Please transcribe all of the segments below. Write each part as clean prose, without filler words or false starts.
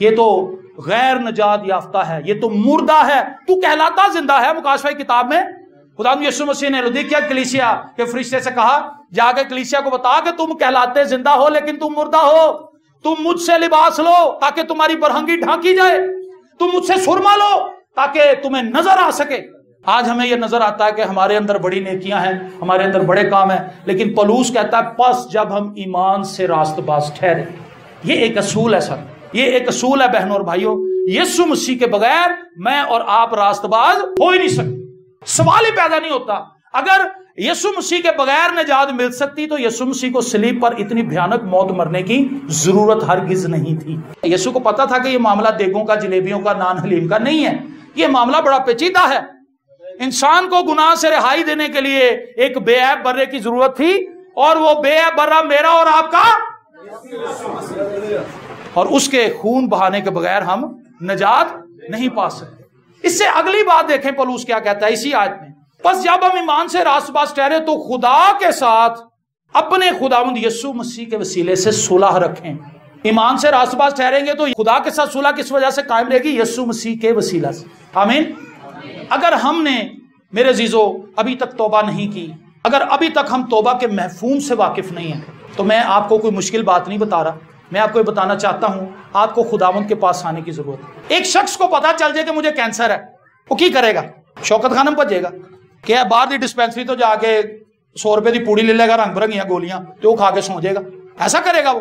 یہ تو غیر نجات یافتہ ہے، یہ تو مردہ ہے، تو کہلاتا زندہ ہے۔ مکاشفہ کتاب میں خدا یسوع مسیح نے لودیکیا کلیسیا کے فرشتے سے کہا، جا کے کلیسیا کو بتا کہ تم کہلاتے زندہ ہو لیکن تم مردہ ہو، تم مجھ سے لباس لو تاکہ تمہاری برہنگی ڈھانکی جائے، تم مجھ سے سرما لو تاکہ تمہیں نظر آ سکے۔ آج ہمیں یہ نظر آتا ہے کہ ہمارے اندر بڑی نیکیاں ہیں، ہمارے اندر بڑے کام ہیں، لیکن پولس کہتا ہے پس جب ہم ایمان سے راست باز ٹھہرے۔ یہ ایک اصول ہے سر، یہ ایک اصول ہے بہنوں اور بھائیوں، یسوع مسیح کے بغیر میں اور آپ راست باز ہو ہی نہیں سکتے۔ سوال ہی پیدا نہیں ہوتا۔ اگر یسوع مسیح کے بغیر نجات مل سکتی تو یسوع مسیح کو صلیب پر اتنی بھیانک موت مرنے کی ضرورت ہرگز نہیں تھی۔ یسوع کو پتا تھا کہ یہ معاملہ دیگوں کا، جلیبیوں کا، نان حلیم کا نہیں ہے، یہ معاملہ بڑا پیچیدہ ہے۔ انسان کو گناہ سے رہائی دینے کے لیے ایک بے عیب برے کی ضرورت تھی، اور وہ بے عیب برہ میرا اور آپ کا، اور اس کے خون بہانے کے بغیر ہم نجات نہیں پا سکتے۔ اس سے اگلی بات دیکھیں پولس کیا کہتا ہے اسی آیت میں، پس جب ہم ایمان سے راست باز ٹھہرے تو خدا کے ساتھ اپنے خداوند یسوع مسیح کے وسیلے سے صلح رکھیں۔ ایمان سے راست باز ٹھہریں گے تو خدا کے ساتھ صلح کس وجہ سے قائم رہے گی؟ یسوع مسیح کے وسیلہ سے۔ آمین۔ اگر ہم نے میرے عزیزو ابھی تک توبہ نہیں کی، اگر ابھی تک ہم توبہ کے مفہوم سے واقف نہیں ہیں، تو میں آپ کو کوئی مشکل بات نہیں بتا رہا، میں آپ کو یہ بتانا چاہتا ہوں آپ کو خداوند کے پاس آنے کی ضرورت ہے۔ ایک شخص کو پتا چل جائے کہ مجھے کینسر ہے، وہ کی کرے گا؟ شوکت خانم بھجے گا کہ باہر دی ڈسپینسری تو جا کے 100 روپے دی پوڑی لے لے گا، رنگ برنگیاں گولیاں تو وہ کھا کے سو جائے گا؟ ایسا کرے گا؟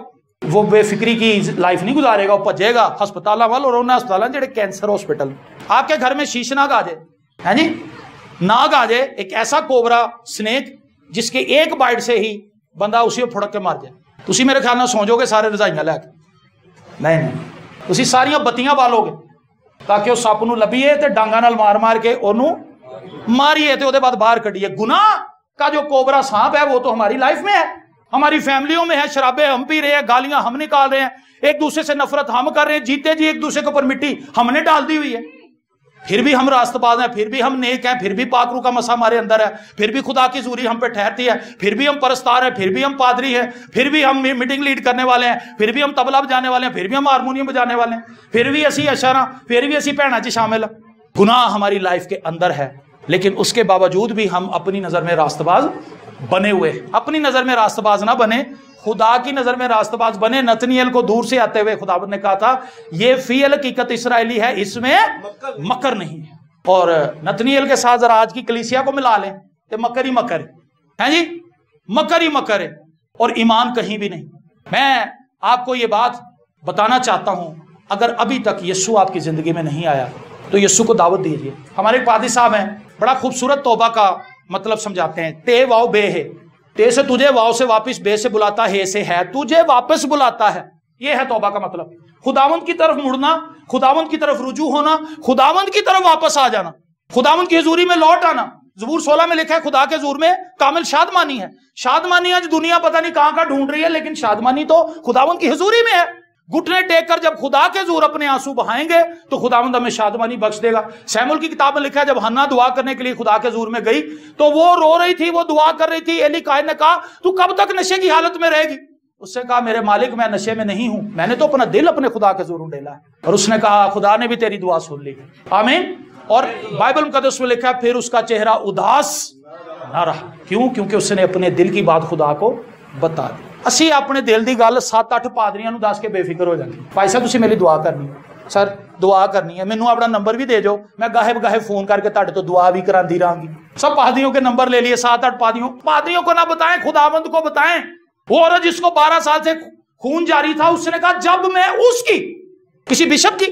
وہ بے فکری کی لائف نہیں گزارے گا، وہ بھجے گا ہسپتال وال، اور انہیں ہسپتال جڑے کینسر ہاسپٹل۔ آپ کے گھر میں شیشناگ آ جائے، ہے جی، ناگ آ جائے، ایک ایسا کوبرا سنیک جس کے ایک بائٹ سے ہی بندہ اسی کو پھڑک کے مار جائے، تو اسی میرے خیال میں سو جاؤ گے سارے رضائیاں لے کے؟ نہیں، اسی ساریاں بتیاں بالو گے تاکہ وہ سپ نو لبھیے تے ڈانگاں نال مار مار کے انہوں ماریے تے وہ بعد باہر کڈیے۔ گناہ کا جو کوبرا سانپ ہے وہ تو ہماری لائف میں ہے، ہماری فیملیوں میں ہے، شرابیں ہم پی رہے ہیں، گالیاں ہم نکال رہے ہیں، ایک دوسرے سے نفرت ہم کر رہے ہیں، جیتے جی ایک دوسرے کے اوپر مٹی ہم نے ڈال دی ہوئی ہے، پھر بھی ہم راست باز ہیں، پھر بھی ہم نیک ہیں، پھر بھی پاک روح کا مسا ہمارے اندر ہے، پھر بھی خدا کی حضوری ہم پہ ٹھہرتی ہے، پھر بھی ہم پرستار ہیں، پھر بھی ہم پادری ہیں، پھر بھی ہم میٹنگ لیڈ کرنے والے ہیں، پھر بھی ہم طبلہ بجانے والے ہیں، پھر بھی ہم ہارمونیم بجانے والے ہیں، پھر بھی اسی اشارہ، پھر بھی اسی بھیناں چ شامل ہیں۔ گناہ ہماری لائف کے اندر ہے، لیکن اس کے باوجود بھی ہم اپنی نظر میں راست باز بنے ہوئے، اپنی نظر میں راست باز نہ بنے، خدا کی نظر میں راست باز بنے۔ نتنیل کو دور سے آتے ہوئے خداوند نے کہا تھا یہ فی الحقیقت اسرائیلی ہے، اس میں مکر نہیں ہے۔ اور نتنیل کے ساتھ ذرا آج کی کلیسیا کو ملا لیں تو مکر ہی مکر ہے جی، مکر ہی مکر ہے، اور ایمان کہیں بھی نہیں۔ میں آپ کو یہ بات بتانا چاہتا ہوں، اگر ابھی تک یسوع آپ کی زندگی میں نہیں آیا تو یسوع کو دعوت دیجیے۔ ہمارے ایک پادری صاحب ہیں، بڑا خوبصورت توبہ کا مطلب سمجھاتے ہیں، تے واؤ بے ہے، تے سے تجھے واؤ سے واپس، بے سے بلاتا ہے سے ہے، تجھے واپس بلاتا ہے، یہ ہے توبہ کا مطلب۔ خداوند کی طرف مڑنا، خداوند کی طرف رجوع ہونا، خداوند کی طرف واپس آ جانا، خداوند کی حضوری میں لوٹ آنا۔ زبور 16 میں لکھا ہے خدا کے حضور میں کامل شادمانی ہے۔ شادمانی آج دنیا پتہ نہیں کہاں کا ڈھونڈ رہی ہے، لیکن شادمانی تو خداوند کی حضوری میں ہے۔ گھٹنے ٹیک کر جب خدا کے حضور اپنے آنسو بہائیں گے تو خداوند ہمیں شادمانی بخش دے گا۔ سیمول کی کتاب میں لکھا ہے جب حنا دعا کرنے کے لیے خدا کے حضور میں گئی تو وہ رو رہی تھی، وہ دعا کر رہی تھی۔ ایلی قائد نے کہا تو کب تک نشے کی حالت میں رہے گی؟ اس سے کہا میرے مالک میں نشے میں نہیں ہوں، میں نے تو اپنا دل اپنے خدا کے حضور ڈیلا ہے۔ اور اس نے کہا خدا نے بھی تیری دعا سن لی، آمین۔ اور بائبل مقدس میں لکھا ہے پھر اس کا چہرہ اداس نہ رہا، کیوں؟ کیونکہ اس نے اپنے دل کی بات خدا کو بتا دی۔ اسی اپنے دل دی گل 7-8 پادریاں نو دس کے بے فکر ہو جاندی، بھائی صاحب تسی میری دعا کرنی ہے، سر دعا کرنی ہے، مینوں اپنا نمبر بھی دے جو، میں گاہے بگاہے فون کر کے تہاڈے تو دعا بھی کراندی رہاں گی۔ سب پادریوں کے نمبر لے لیے، 7-8 پادریوں کو نہ بتائیں، خداوند کو بتائیں۔ وہ عورت جس کو 12 سال سے خون جاری تھا، اس نے کہا جب میں اس کی، کسی بشپ کی،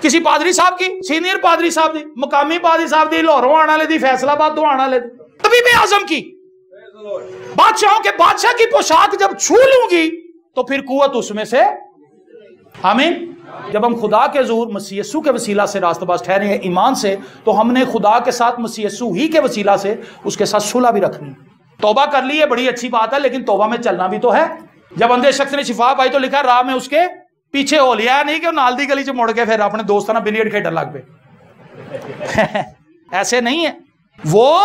کسی پادری صاحب کی، سینئر پادری صاحب دی، مقامی پادری صاحب دی، لاہوروں آنے والے دی، فیصلہ آباد تو آنے والے دی، طبیب اعظم کی، بادشاہوں کے بادشاہ کی پوشاک جب چھو لوں گی تو پھر قوت اس میں سے، آمین۔ جب ہم خدا کے حضور مسیح یسوع کے وسیلہ سے راست باز ٹھہرے ہیں ایمان سے، تو ہم نے خدا کے ساتھ مسیح یسوع ہی کے وسیلہ سے اس کے ساتھ صلح بھی رکھنی۔ توبہ کر لی ہے بڑی اچھی بات ہے، لیکن توبہ میں چلنا بھی تو ہے۔ جب اندھے شخص نے شفا پائی تو لکھا راہ میں اس کے پیچھے ہو لیا، نہیں کہ وہ نال دی گلی چ مڑ کے پھر اپنے دوستانہ بلیئرڈ کھیڈن لگ پہ، ایسے نہیں ہے۔ وہ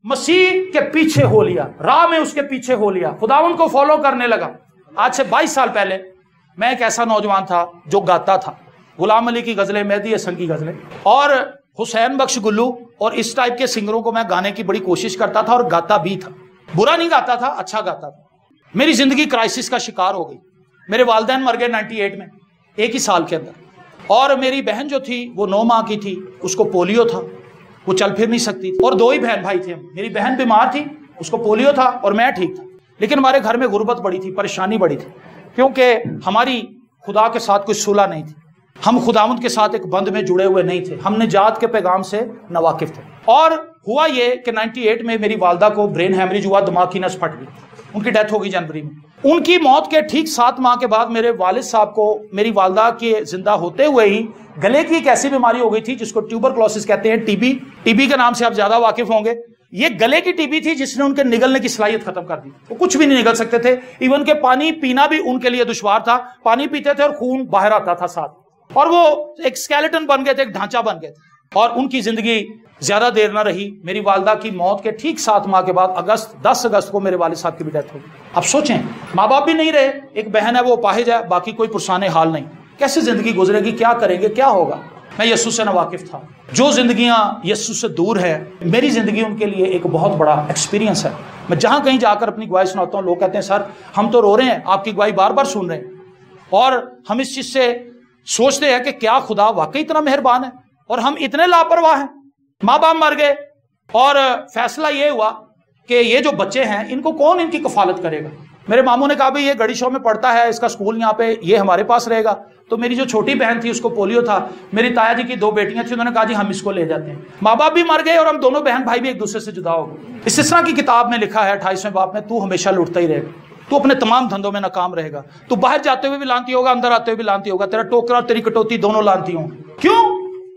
مسیح کے پیچھے ہو لیا، راہ میں اس کے پیچھے ہو لیا، خداوند کو فالو کرنے لگا۔ آج سے 22 سال پہلے میں ایک ایسا نوجوان تھا جو گاتا تھا، غلام علی کی غزلیں، مہدی حسن کی غزلیں اور حسین بخش گلو اور اس ٹائپ کے سنگروں کو میں گانے کی بڑی کوشش کرتا تھا اور گاتا بھی تھا، برا نہیں گاتا تھا، اچھا گاتا تھا۔ میری زندگی کرائسس کا شکار ہو گئی، میرے والدین مر گئے 98 میں، ایک ہی سال کے اندر، اور میری بہن جو تھی وہ 9 ماہ کی تھی، اس کو پولیو تھا، وہ چل پھر نہیں سکتی تھی، اور 2 ہی بہن بھائی تھے ہم، میری بہن بیمار تھی، اس کو پولیو تھا اور میں ٹھیک تھا، لیکن ہمارے گھر میں غربت بڑی تھی، پریشانی بڑی تھی، کیونکہ ہماری خدا کے ساتھ کوئی صلح نہیں تھی، ہم خداوند کے ساتھ ایک بند میں جڑے ہوئے نہیں تھے، ہم نجات کے پیغام سے ناواقف تھے۔ اور ہوا یہ کہ 98 میں میری والدہ کو برین ہیمریج ہوا، دماغ کی نس پھٹ گئی، ان کی ڈیتھ ہو گئی جنوری میں۔ ان کی موت کے ٹھیک 7 ماہ کے بعد میرے والد صاحب کو میری والدہ کے زندہ ہوتے ہوئے ہی گلے کی ایک ایسی بیماری ہو گئی تھی جس کو ٹیوبرکلوسس کہتے ہیں، ٹی بی کے نام سے آپ زیادہ واقف ہوں گے۔ یہ گلے کی ٹی بی تھی جس نے ان کے نگلنے کی صلاحیت ختم کر دی، وہ کچھ بھی نہیں نگل سکتے تھے، ایون کہ پانی پینا بھی ان کے لیے دشوار تھا، پانی پیتے تھے اور خون باہر آتا تھا ساتھ، اور وہ ایک اسکیلیٹن بن گئے تھے، ایک ڈھانچہ بن گئے تھے، اور ان کی زندگی زیادہ دیر نہ رہی۔ میری والدہ کی موت کے ٹھیک 7 ماہ کے بعد 10 اگست کو میرے والد صاحب کی بھی ڈیتھ ہو گئی۔ اب سوچیں، ماں باپ بھی نہیں رہے، ایک بہن ہے وہ اپاہج ہے، باقی کوئی پرسان حال نہیں، کیسے زندگی گزرے گی، کیا کریں گے، کیا ہوگا؟ میں یسوع سے ناواقف تھا۔ جو زندگیاں یسوع سے دور ہے، میری زندگی ان کے لیے ایک بہت بڑا ایکسپیرینس ہے۔ میں جہاں کہیں جا کر اپنی گواہی سناتا ہوں، لوگ کہتے ہیں سر ہم تو رو رہے ہیں، آپ کی گواہی بار بار سن رہے ہیں، اور ہم اس چیز سے سوچتے ہیں کہ کیا خدا واقعی اتنا مہربان ہے اور ہم اتنے لاپرواہ ہیں۔ ماں باپ مر گئے اور فیصلہ یہ ہوا کہ یہ جو بچے ہیں ان کو کون ان کی کفالت کرے گا۔ میرے ماموں نے کہا بھائی یہ گڑی شو میں پڑھتا ہے، اس کا سکول یہاں پہ، یہ ہمارے پاس رہے گا۔ تو میری جو چھوٹی بہن تھی اس کو پولیو تھا، میری تایا جی کی 2 بیٹیاں تھیں، انہوں نے کہا جی ہم اس کو لے جاتے ہیں۔ ماں باپ بھی مر گئے اور ہم دونوں بہن بھائی بھی ایک دوسرے سے جدا ہو گئے۔ استثنا کی کتاب میں لکھا ہے 28ویں باب میں، تو ہمیشہ لوٹتا ہی رہے گا، تو اپنے تمام دھندوں میں ناکام رہے گا، تو باہر جاتے ہوئے بھی لانتی ہوگا، اندر آتے ہوئے بھی لانتی ہوگا، تیرا ٹوکرا اور تیری کٹوتی دونوں لانتی ہوں۔ کیوں؟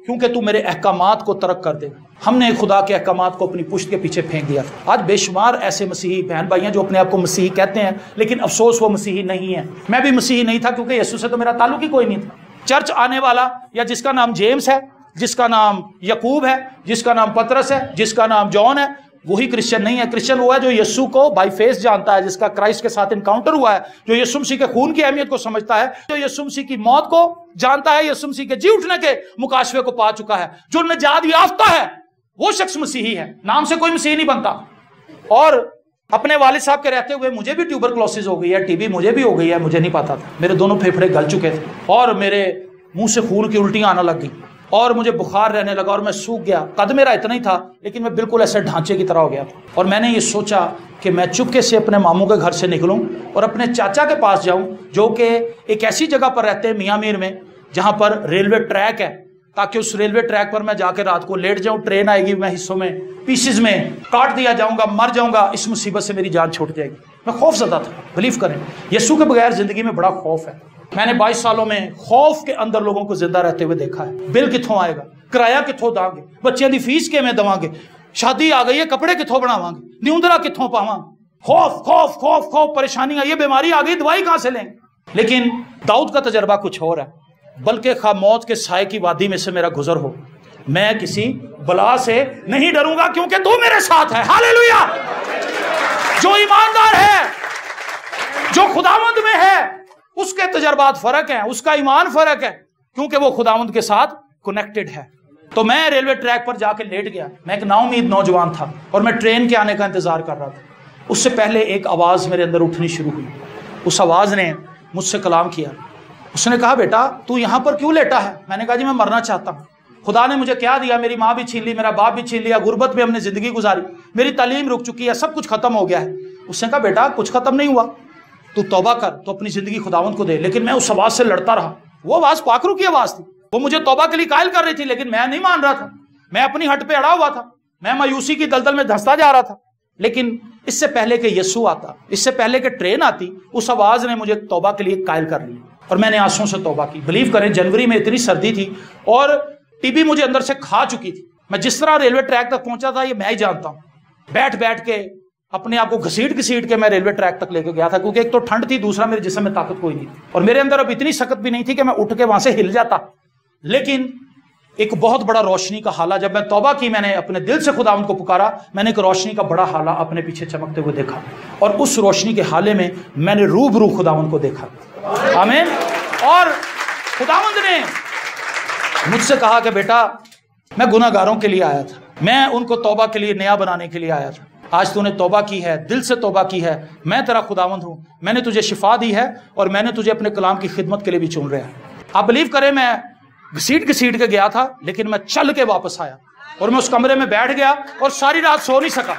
کیونکہ تو میرے احکامات کو ترک کر دے گا۔ ہم نے خدا کے احکامات کو اپنی پشت کے پیچھے پھینک دیا تھا۔ آج بے شمار ایسے مسیحی بہن بھائی ہیں جو اپنے آپ کو مسیحی کہتے ہیں، لیکن افسوس وہ مسیحی نہیں ہیں۔ میں بھی مسیحی نہیں تھا کیونکہ یسوع سے تو میرا تعلق ہی کوئی نہیں تھا۔ چرچ آنے والا یا جس کا نام جیمز ہے، جس کا نام یعقوب ہے، جس کا نام پترس ہے، جس کا نام جان ہے، وہی کرسچن نہیں ہے۔ کرسچن وہ ہے جو یسوع کو بائی فیس جانتا ہے، جس کا کرائسٹ کے ساتھ انکاؤنٹر ہوا ہے، جو یسوع مسیح کے خون کی اہمیت کو سمجھتا ہے، جو یسوع مسیح کی موت کو جانتا ہے، یسوع مسیح کے جی اٹھنے کے مکاشفے کو پا چکا ہے، جو نجات یافتہ ہے، وہ شخص مسیحی ہے۔ نام سے کوئی مسیحی نہیں بنتا۔ اور اپنے والد صاحب کے رہتے ہوئے مجھے بھی ٹیوبرکلوسس ہو گئی ہے، ٹی بی مجھے بھی ہو گئی ہے، مجھے نہیں پتا تھا۔ میرے دونوں پھیپھڑے گل چکے تھے اور میرے منہ سے خون کی الٹیاں آنا لگ گئی اور مجھے بخار رہنے لگا اور میں سوکھ گیا۔ قد میرا اتنا ہی تھا لیکن میں بالکل ایسے ڈھانچے کی طرح ہو گیا تھا، اور میں نے یہ سوچا کہ میں چپکے سے اپنے ماموں کے گھر سے نکلوں اور اپنے چاچا کے پاس جاؤں جو کہ ایک ایسی جگہ پر رہتے ہیں میاں میر میں جہاں پر ریلوے ٹریک ہے، تاکہ اس ریلوے ٹریک پر میں جا کے رات کو لیٹ جاؤں، ٹرین آئے گی، میں حصوں میں پیسز میں کاٹ دیا جاؤں گا، مر جاؤں گا، اس مصیبت سے میری جان چھوٹ جائے گی۔ میں خوف زدہ تھا، بلیو کریں، یسوع کے بغیر زندگی میں بڑا خوف ہے۔ میں نے 22 سالوں میں خوف کے اندر لوگوں کو زندہ رہتے ہوئے دیکھا ہے۔ بل کتھوں آئے گا، کرایہ کتھوں داں گے، بچیاں دی فیس کے میں دواں گے، شادی آ گئی ہے کپڑے کتھوں بناواں گے، نیوندرا کتھوں پاواں، خوف خوف خوف خوف، پریشانیاں، یہ بیماری آ گئی، دوائی کہاں سے لیں گے۔ لیکن داؤد کا تجربہ کچھ اور ہے، بلکہ خواہ موت کے سائے کی وادی میں سے میرا گزر ہو، میں کسی بلا سے نہیں ڈروں گا کیونکہ تو میرے ساتھ ہے۔ ہاللیلویہ۔ جو ایماندار ہے، جو خداوند میں ہے، اس کے تجربات فرق ہیں، اس کا ایمان فرق ہے، کیونکہ وہ خداوند کے ساتھ کنیکٹڈ ہے۔ تو میں ریلوے ٹریک پر جا کے لیٹ گیا، میں ایک نا امید نوجوان تھا اور میں ٹرین کے آنے کا انتظار کر رہا تھا۔ اس سے پہلے ایک آواز میرے اندر اٹھنی شروع ہوئی، اس آواز نے مجھ سے کلام کیا، اس نے کہا بیٹا تو یہاں پر کیوں لیٹا ہے؟ میں نے کہا جی میں مرنا چاہتا ہوں، خدا نے مجھے کیا دیا، میری ماں بھی چھین لی، میرا باپ بھی چھین لیا، غربت میں ہم نے زندگی گزاری، میری تعلیم رک چکی ہے، سب کچھ ختم ہو گیا ہے۔ اس نے کہا بیٹا کچھ ختم نہیں ہوا، تو توبہ کر، تو اپنی زندگی خداوند کو دے۔ لیکن میں اس آواز سے لڑتا رہا، وہ آواز پاکرو کی آواز تھی، وہ مجھے توبہ کے لیے قائل کر رہی تھی، لیکن میں نہیں مان رہا تھا، میں اپنی ہٹ پہ اڑا ہوا تھا، میں مایوسی کی دلدل میں دھنستا جا رہا تھا۔ لیکن اس سے پہلے کہ یسوع آتا، اس سے پہلے کہ ٹرین آتی، اس آواز نے مجھے توبہ کے لیے قائل کر لیا اور میں نے آنسوں سے توبہ کی۔ بلیو کریں جنوری میں اتنی سردی تھی اور ٹی بی مجھے اندر سے کھا چکی تھی، میں جس طرح ریلوے ٹریک تک پہنچا تھا یہ میں ہی جانتا ہوں، بیٹھ بیٹھ کے اپنے آپ کو گھسیٹ گھسیٹ کے میں ریلوے ٹریک تک لے کے گیا تھا، کیونکہ ایک تو ٹھنڈ تھی، دوسرا میرے جسم میں طاقت کوئی نہیں تھی، اور میرے اندر اب اتنی سخت بھی نہیں تھی کہ میں اٹھ کے وہاں سے ہل جاتا۔ لیکن ایک بہت بڑا روشنی کا حالہ، جب میں توبہ کی، میں نے اپنے دل سے خداوند کو پکارا، میں نے ایک روشنی کا بڑا حالہ اپنے پیچھے چمکتے ہوئے دیکھا، اور اس روشنی کے حالے میں میں نے روبرو خداوند کو دیکھا۔ آمین۔ اور خداوند نے مجھ سے کہا کہ بیٹا میں گناہگاروں کے لیے آیا تھا، میں ان کو توبہ کے لیے نیا بنانے کے لیے آیا تھا، آج تو نے توبہ کی ہے، دل سے توبہ کی ہے، میں تیرا خداوند ہوں، میں نے تجھے شفا دی ہے اور میں نے تجھے اپنے کلام کی خدمت کے لیے بھی چن رہا ہے۔ آپ بلیو کریں میں گھسیٹ کے گیا تھا، لیکن میں چل کے واپس آیا اور میں اس کمرے میں بیٹھ گیا اور ساری رات سو نہیں سکا۔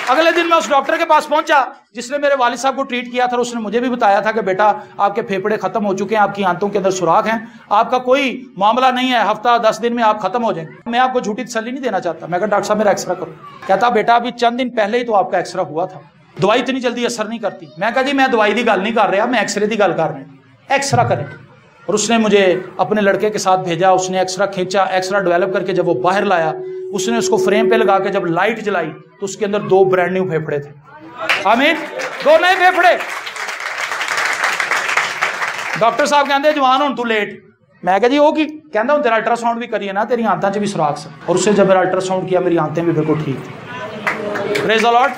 اگلے دن میں اس ڈاکٹر کے پاس پہنچا جس نے میرے والد صاحب کو ٹریٹ کیا تھا، اس نے مجھے بھی بتایا تھا کہ بیٹا آپ کے پھیپھڑے ختم ہو چکے ہیں، آپ کی آنتوں کے اندر سوراخ ہیں، آپ کا کوئی معاملہ نہیں ہے، ہفتہ 10 دن میں آپ ختم ہو جائیں گے۔ میں آپ کو جھوٹی تسلی نہیں دینا چاہتا، میں کہا ڈاکٹر صاحب میرا ایکسرا کرو۔ کہتا بیٹا ابھی چند دن پہلے ہی تو آپ کا ایکسرا ہوا تھا، دوائی اتنی جلدی اثر نہیں کرتی۔ میں کہا جی میں دوائی دی گل نہیں کر رہا، میں ایکسرے دی گل کر رہا ہوں، ایکسرا کریں۔ اور اس نے مجھے اپنے لڑکے کے ساتھ بھیجا، اس نے ایکسرا کھینچا، ایکسرا ڈیولپ کر کے جب وہ باہر لایا، اس نے اس کو فریم پہ لگا کے جب لائٹ جلائی تو اس کے اندر 2 برانڈ نیو پھیپھڑے تھے۔ آمین، 2 نئے پھیپھڑے۔ ڈاکٹر صاحب کہتے جوان ہوں تو لیٹ۔ میں کہا جی وہ کی؟ کہتا ہوں تیرا الٹرا ساؤنڈ بھی کریے نا، تیری آنتاں چ بھی سوراخ سے۔ اور اس سے جب میرا الٹرا ساؤنڈ کیا میری آنتیں بھی بالکل ٹھیک تھی۔ پریز دی لارڈ۔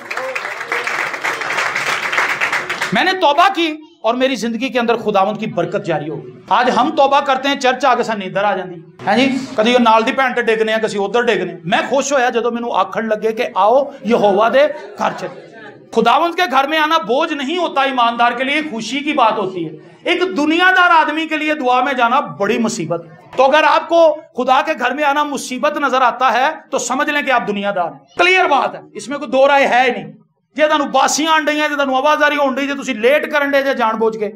میں نے توبہ کی اور میری زندگی کے اندر خداوند کی برکت جاری ہوگی۔ آج ہم توبہ کرتے ہیں، چرچ آ کے سان نیندر آ جاندی ہے جی، کدی نال دی بھینٹ ڈگنے کسی ادھر ڈگنے۔ میں خوش ہویا جدو مینوں آکھن لگے کہ آؤ یہوہ دے گھر چلے۔ خداوند کے گھر میں آنا بوجھ نہیں ہوتا، ایماندار کے لیے خوشی کی بات ہوتی ہے۔ ایک دنیا دار آدمی کے لیے دعا میں جانا بڑی مصیبت۔ تو اگر آپ کو خدا کے گھر میں آنا مصیبت نظر آتا ہے تو سمجھ لیں کہ آپ دنیا دار ہیں۔ کلیئر بات ہے، اس میں کوئی دو رائے ہے ہی نہیں۔ جے تانوں باسیاں آن ڈیاں، جے تانوں آوازاری ہون ڈی، جے تسی لیٹ کرن ڈے جے جان بوجھ کے،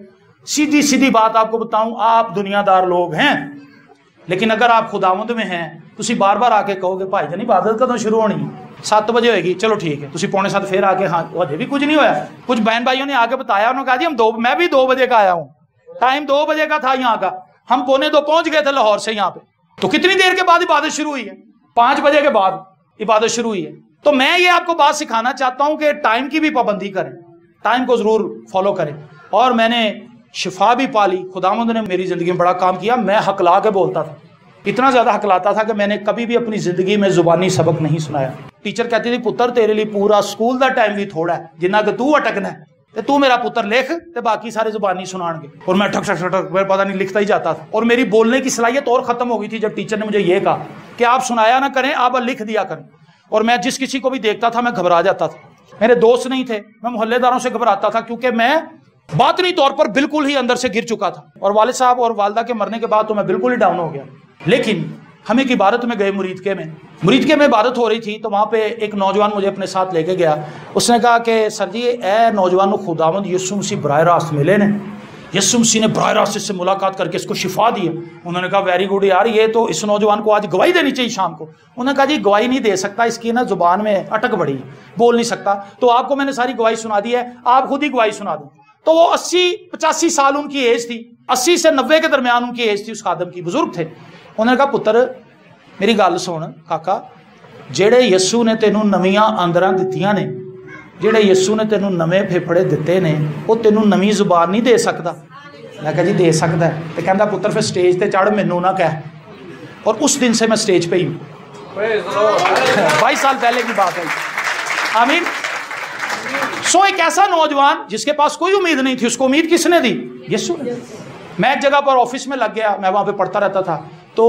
سیدھی بات آپ کو بتاؤں، آپ دنیا دار لوگ ہیں۔ لیکن اگر آپ خداوند میں ہیں، تسی بار بار آ کے کہو گے بھائی جان عبادت کدوں شروع ہونی ہے؟ 7 بجے ہوئے گی، چلو ٹھیک ہے۔ تسی 6:45 پھر آ کے ہاں ابھی بھی کچھ نہیں ہویا۔ کچھ بہن بھائیوں نے آ کے بتایا، انہوں نے کہا جی میں بھی 2 بجے کا آیا ہوں، ٹائم 2 بجے کا تھا یہاں کا، ہم 2:45 پہنچ گئے تھے لاہور سے یہاں پہ۔ تو کتنی دیر کے بعد عبادت شروع ہوئی ہے؟ 5 بجے کے بعد عبادت شروع ہوئی ہے۔ تو میں یہ آپ کو بات سکھانا چاہتا ہوں کہ ٹائم کی بھی پابندی کریں، ٹائم کو ضرور فالو کریں۔ اور میں نے شفا بھی پالی، خداوند نے میری زندگی میں بڑا کام کیا۔ میں ہکلا کے بولتا تھا، اتنا زیادہ ہکلاتا تھا کہ میں نے کبھی بھی اپنی زندگی میں زبانی سبق نہیں سنایا۔ ٹیچر کہتی تھی پتر تیرے لیے پورا سکول دا ٹائم بھی تھوڑا ہے، جنہ کہ تو اٹکنا ہے، تے تو میرا پتر لکھ تے باقی سارے زبانی سنان گے۔ اور میں ٹھک ٹھک ٹھک پتہ نہیں لکھتا ہی جاتا تھا، اور میری بولنے کی صلاحیت اور ختم ہو گئی تھی جب ٹیچر نے مجھے یہ کہا کہ آپ سنایا نہ کریں، آپ لکھ دیا کریں۔ اور میں جس کسی کو بھی دیکھتا تھا میں گھبرا جاتا تھا۔ میرے دوست نہیں تھے، میں محلے داروں سے گھبراتا تھا، کیونکہ میں باطنی طور پر بالکل ہی اندر سے گر چکا تھا۔ اور والد صاحب اور والدہ کے مرنے کے بعد تو میں بالکل ہی ڈاؤن ہو گیا۔ لیکن ہم ایک عبادت میں گئے مریدکے میں عبادت ہو رہی تھی، تو وہاں پہ ایک نوجوان مجھے اپنے ساتھ لے کے گیا۔ اس نے کہا کہ سر جی اے نوجوان خداوند یسوع مسیح براہ راست ملے نے، یسوع مسیح نے براہ راست اس سے ملاقات کر کے اس کو شفا دی ہے۔ انہوں نے کہا ویری گڈ یار، یہ تو اس نوجوان کو آج گواہی دینی چاہیے شام کو۔ انہوں نے کہا جی گواہی نہیں دے سکتا، اس کی نا زبان میں اٹک بڑی ہے، بول نہیں سکتا، تو آپ کو میں نے ساری گواہی سنا دی ہے، آپ خود ہی گواہی سنا دیں۔ تو وہ 80-85 سال ان کی ایج تھی، 80 سے 90 کے درمیان ان کی ایج تھی، اس خادم کی، بزرگ تھے۔ انہوں نے کہا پتر میری گل سن کاکا، جیڑے یسو نے تینوں نویاں آندراں دتیاں نے، جیڑے یسو نے تینوں نویں پھیپھڑے دتے نے، وہ تینوں نویں زبان نہیں دے سکتا۔ میں کہا جی دے سکتا ہے۔ تو کہندا پتر پھر سٹیج تے چڑھ مینوں نہ کہہ۔ اور اس دن سے میں سٹیج پہ ہی ہوں، 22 سال پہلے کی بات ہے۔ آمین۔ سو ایک ایسا نوجوان جس کے پاس کوئی امید نہیں تھی، اس کو امید کس نے دی؟ یسوع نے۔ میں ایک جگہ پر آفس میں لگ گیا، میں وہاں پہ پڑھتا رہتا تھا، تو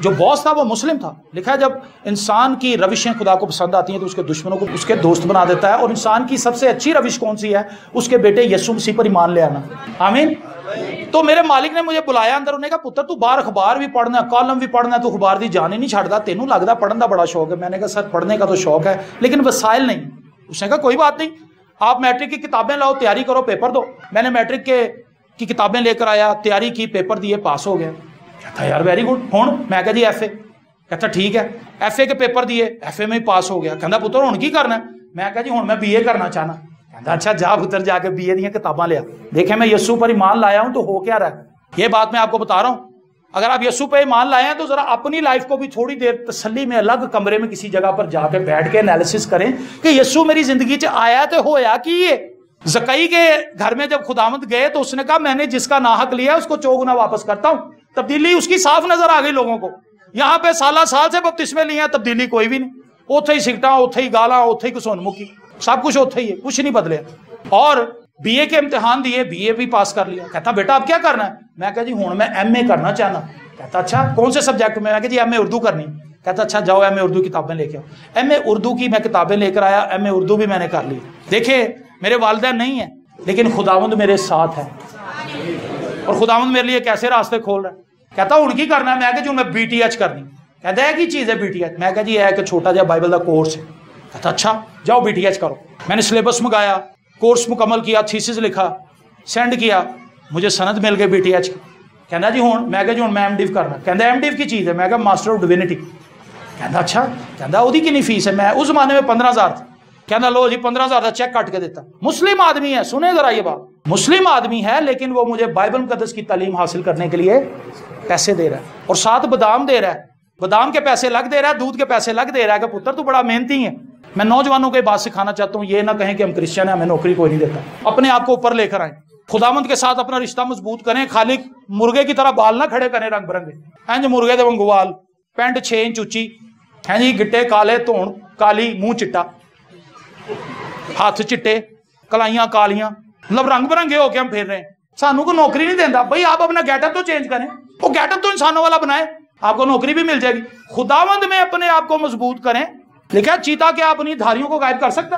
جو باس تھا وہ مسلم تھا۔ لکھا ہے جب انسان کی روشیں خدا کو پسند آتی ہیں تو اس کے دشمنوں کو اس کے دوست بنا دیتا ہے، اور انسان کی سب سے اچھی روش کون سی ہے؟ اس کے بیٹے یسوع مسیح پر ایمان لے آنا۔ آمین۔ تو میرے مالک نے مجھے بلایا اندر، انہوں نے کہا پتر تو باہر اخبار بھی پڑھنا ہے، کالم بھی پڑھنا ہے، تو اخبار دی جان ہی نہیں چھڑدا، تینوں لگدا پڑھن دا بڑا شوق ہے۔ میں نے کہا سر پڑھنے کا تو شوق ہے لیکن وسائل نہیں۔ اس نے کہا کوئی بات نہیں، آپ میٹرک کی کتابیں لاؤ، تیاری کرو، پیپر دو۔ میں نے میٹرک کی کتابیں لے کر آیا، تیاری کی، پیپر دیے، پاس ہو گیا۔ کہتا یار ویری گڈ، ہوں میں کہا جی ایف اے۔ کہتا ٹھیک ہے، ایف اے کے پیپر دیے، ایف اے میں پاس ہو گیا۔ کہتا پتر ہوں کی کرنا ہے؟ میں کہا جی ہوں میں بی اے کرنا چاہنا۔ کہتا اچھا جا پتر جا کے بی اے دیا کتاباں لیا۔ دیکھیں میں یسوع پر ایمان لایا ہوں تو ہو کیا رہا ہے، یہ بات میں آپ کو بتا رہا ہوں۔ اگر آپ یسوع پہ ایمان لائے ہیں تو ذرا اپنی لائف کو بھی تھوڑی دیر تسلی میں الگ کمرے میں کسی جگہ پر جا کے بیٹھ کے انالیسس کریں کہ یسوع میری زندگی چ آیا تو ہویا کی یہ۔ زکئی کے گھر میں جب خداوند گئے تو اس نے کہا میں نے جس کا ناحق لیا اس کو چوگنا واپس کرتا ہوں۔ تبدیلی اس کی صاف نظر آ گئی لوگوں کو۔ یہاں پہ سالہ سال سے بپتسمے لیے ہیں، تبدیلی کوئی بھی نہیں۔ اوتھے ہی سگٹاں، اوتھے ہی گالاں، اوتھے ہی کسون مکی، سب کچھ اوتھے ہی ہے، کچھ نہیں بدلے۔ اور BA کے امتحان دیے, BA بھی پاس کر لیا. کہتا بیٹا اب کیا کرنا ہے؟ میں کہا جی ہوں میں MA کرنا چاہنا. کہتا اچھا کون سے سبجیکٹ میں؟ میں کہا جی MA اردو کرنی. کہتا اچھا جاؤ MA اردو کتابیں لے کے آؤ. MA اردو کی میں کتابیں لے کر آیا, MA اردو بھی میں نے کر لی. دیکھیں میرے والدین نہیں ہیں لیکن خداوند میرے ساتھ ہے, اور خداوند میرے لیے کیسے راستے کھول رہا ہے. کہتا ان کی کرنا ہے. میں کہا جو میں BTH کرنی. کہتا ہے کی چیز ہے BTH؟ میں کہا جی ہے کہ چھوٹا جا بائبل کا کورس ہے. کہتا اچھا جاؤ BTH کرو. میں نے سلیبس منگایا, کورس مکمل کیا, تھیسس لکھا, سینڈ کیا, مجھے سند مل گئی BTH کی. کہنا جی ہوں میں کہا جی ہوں میں MDiv کرنا. کہتا MDiv کی چیز ہے. میں کہا ماسٹر آف ڈوینٹی. کہتا اچھا. کہتا وہی کنی فیس ہے؟ میں اس زمانے میں 15,000 تھی. کہنا لو جی 15,000 کا چیک کاٹ کے دیتا. مسلم آدمی ہے, سنیں ذرا یہ بات, مسلم آدمی ہے لیکن وہ مجھے بائبل مقدس کی تعلیم حاصل کرنے کے لیے پیسے دے رہا ہے, اور ساتھ بادام دے رہا ہے. بادام کے پیسے لگ دے رہا ہے, دودھ کے پیسے لگ دے رہا ہے کہ پتر تو بڑا محنتی ہے. میں نوجوانوں کو یہ بات سکھانا چاہتا ہوں, یہ نہ کہیں کہ ہم کرسچن ہیں ہمیں نوکری کوئی نہیں دیتا. اپنے آپ کو اوپر لے کر آئیں, خداوند کے ساتھ اپنا رشتہ مضبوط کریں. خالق مرغے کی طرح بال نہ کھڑے کریں رنگ برنگے. ہیں جی مرغے دے وانگو وال, پینٹ 6 انچ اچھی, ہیں جی گٹے کالے, دھون کالی, منہ چٹا, ہاتھ چٹے, کلائیاں کالیاں, مطلب رنگ برنگے ہو کے ہم پھر رہے ہیں. سانو کو نوکری نہیں دینا. بھائی آپ اپنا گیٹ اپ تو چینج کریں, وہ گیٹ اپ تو انسانوں والا بنائیں, آپ کو نوکری بھی مل جائے گی. خداوند میں اپنے آپ کو مضبوط کریں. لیکن چیتا کیا اپنی دھاریوں کو غائب کر سکتا؟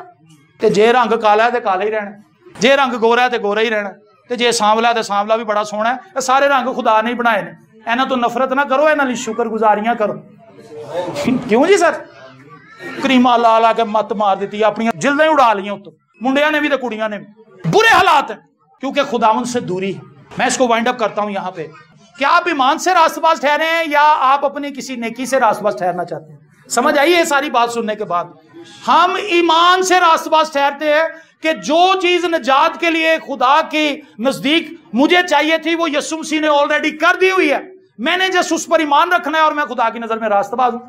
کہ جے رنگ کالا ہے تو کالا ہی رہنا, جے رنگ گورا ہے تو گورا ہی رہنا, تو جے سانولا ہے تو سانولا بھی بڑا سونا ہے. سارے رنگ خدا نے بنائے نے. اینا تو نفرت نہ کرو, اینا لی شکر گزاریاں کرو. کیوں جی سر؟ کریمہ لا لا کے مت مار دیتی, اپنی جلدیں اڑا لیاں اتو, منڈیاں نے بھی تو کڑیاں نے بھی. برے حالات ہیں کیونکہ خداوند سے دوری ہے. میں اس کو وائنڈ اپ کرتا ہوں یہاں پہ. کیا آپ ایمان سے راست باز ٹھہرے ہیں یا آپ اپنی کسی نیکی سے راست باز ٹھہرنا چاہتے ہیں؟ سمجھ آئیے ساری بات سننے کے بعد. ہم ایمان سے راست باز ٹھہرتے ہیں کہ جو چیز نجات کے لیے خدا کے نزدیک مجھے چاہیے تھی وہ یسوع مسیح نے آلریڈی کر دی ہوئی ہے. میں نے جس اس پر ایمان رکھنا ہے اور میں خدا کی نظر میں راست باز ہوں.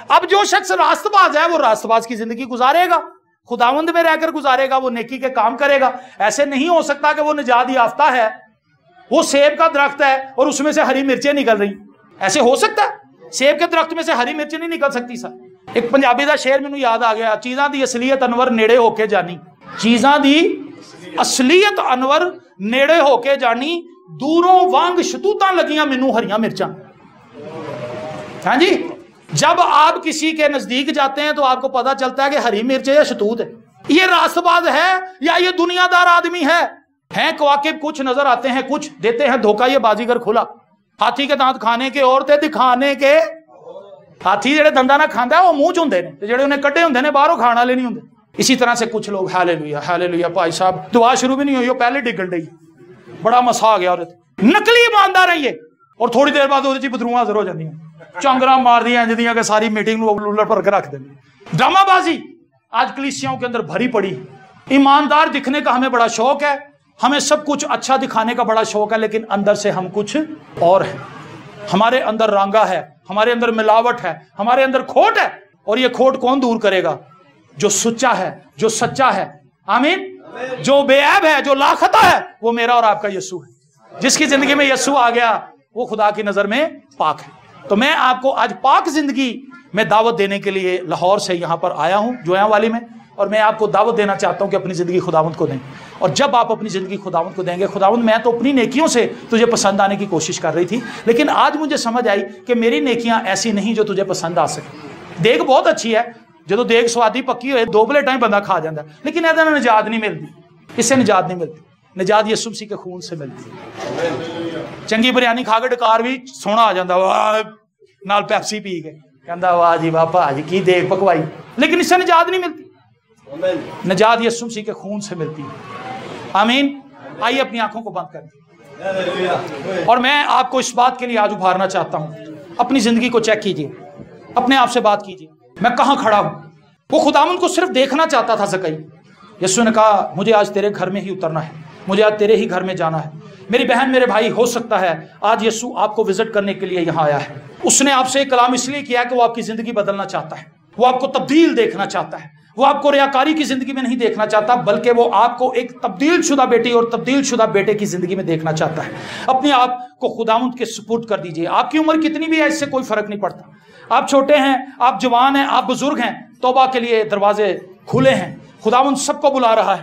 اب جو شخص راست باز ہے وہ راست باز کی زندگی گزارے گا, خداوند میں رہ کر گزارے گا, وہ نیکی کے کام کرے گا. ایسے نہیں ہو سکتا کہ وہ نجات یافتہ ہے, وہ سیب کا درخت ہے اور اس میں سے ہری مرچیں نکل رہی. ایسے ہو سکتا ہے؟ سیب کے درخت میں سے ہری مرچیں نہیں نکل سکتی سر. ایک پنجابی دا شعر مینوں یاد آ گیا, چیزاں دی اصلیت انور نیڑے ہو کے جانی. چیزاں دی اصلیت انور نیڑے ہو کے جانی, دوروں وانگ شتوتاں لگیاں مینوں ہریاں مرچاں. ہاں جی, جب آپ کسی کے نزدیک جاتے ہیں تو آپ کو پتا چلتا ہے کہ ہری مرچ ہے یا شتوت ہے, یہ راست باز ہے یا یہ دنیا دار آدمی ہے. ہیں کواکب, کچھ نظر آتے ہیں, کچھ دیتے ہیں دھوکہ. یہ بازیگر کھلا, ہاتھی کے دانت کھانے کے اور تے دکھانے کے. ہاتھی جڑے دندا نہ کھاندا ہے وہ منہ چ ہوندے نے, تے جڑے انہیں کٹے ہوندے نے باہروں کھان والے نہیں ہوندے. اسی طرح سے کچھ لوگ ہالےلویا ہالےلویا, بھائی صاحب دعا شروع بھی نہیں ہوئی, وہ پہلے ڈگن ڈئی, بڑا مسا آ گیا. عورت نقلی ایماندار ہے یہ, اور تھوڑی دیر بعد وہ بدروواں حاضر ہو جاندیاں, چانگراں مار دیاں جدیاں کہ ساری میٹنگ نو لولڑ پر کے رکھ دیں. ڈرامہ بازی آج کلیسیاؤں کے اندر بھری پڑی. ایماندار دکھنے کا ہمیں بڑا شوق ہے, ہمیں سب کچھ اچھا دکھانے کا بڑا شوق ہے, لیکن اندر سے ہم کچھ اور ہیں. ہمارے اندر رانگا ہے, ہمارے اندر ملاوٹ ہے, ہمارے اندر کھوٹ ہے. اور یہ کھوٹ کون دور کرے گا؟ جو سچا ہے, جو سچا ہے, آمین, جو بے عیب ہے, جو لا خطا ہے, وہ میرا اور آپ کا یسوع ہے. جس کی زندگی میں یسوع آ گیا وہ خدا کی نظر میں پاک ہے. تو میں آپ کو آج پاک زندگی میں دعوت دینے کے لیے لاہور سے یہاں پر آیا ہوں, جویاں والی میں, اور میں آپ کو دعوت دینا چاہتا ہوں کہ اپنی زندگی خداوند کو دیں. اور جب آپ اپنی زندگی خداوند کو دیں گے, خداوند میں تو اپنی نیکیوں سے تجھے پسند آنے کی کوشش کر رہی تھی, لیکن آج مجھے سمجھ آئی کہ میری نیکیاں ایسی نہیں جو تجھے پسند آ سکیں. دیکھ بہت اچھی ہے, جدو دیکھ سوادی پکی ہوئے 2 پلیٹاں بندہ کھا جاتا ہے, لیکن ایسا نجات نہیں ملتی. اس سے نجات نہیں ملتی. نجات یسوع مسیح کے خون سے ملتی ہے. چنگی بریانی کھا کے ڈکار بھی سونا آ جاتا, واہ نال پیپسی پی کے کہندا واہ جی واہ بھاجی کی دیکھ پکوائی, لیکن اس سے نجات نہیں ملتی. نجات یسوع مسیح کے خون سے ملتی ہے. آمین. آئیے اپنی آنکھوں کو بند کر دیں, اور میں آپ کو اس بات کے لیے آج ابھارنا چاہتا ہوں. اپنی زندگی کو چیک کیجئے, اپنے آپ سے بات کیجئے, میں کہاں کھڑا ہوں. وہ خداوند کو صرف دیکھنا چاہتا تھا زکئی. یسوع نے کہا مجھے آج تیرے گھر میں ہی اترنا ہے, مجھے آج تیرے ہی گھر میں جانا ہے. میری بہن میرے بھائی, ہو سکتا ہے آج یسوع آپ کو وزٹ کرنے کے لیے یہاں آیا ہے. اس نے آپ سے ایک کلام اس لیے کیا کہ وہ آپ کی زندگی بدلنا چاہتا ہے, وہ آپ کو تبدیل دیکھنا چاہتا ہے, وہ آپ کو ریاکاری کی زندگی میں نہیں دیکھنا چاہتا, بلکہ وہ آپ کو ایک تبدیل شدہ بیٹی اور تبدیل شدہ بیٹے کی زندگی میں دیکھنا چاہتا ہے. اپنے آپ کو خداوند کے سپرد کر دیجئے. آپ کی عمر کتنی بھی ہے اس سے کوئی فرق نہیں پڑتا. آپ چھوٹے ہیں, آپ جوان ہیں, آپ بزرگ ہیں, توبہ کے لیے دروازے کھلے ہیں. خداوند سب کو بلا رہا ہے.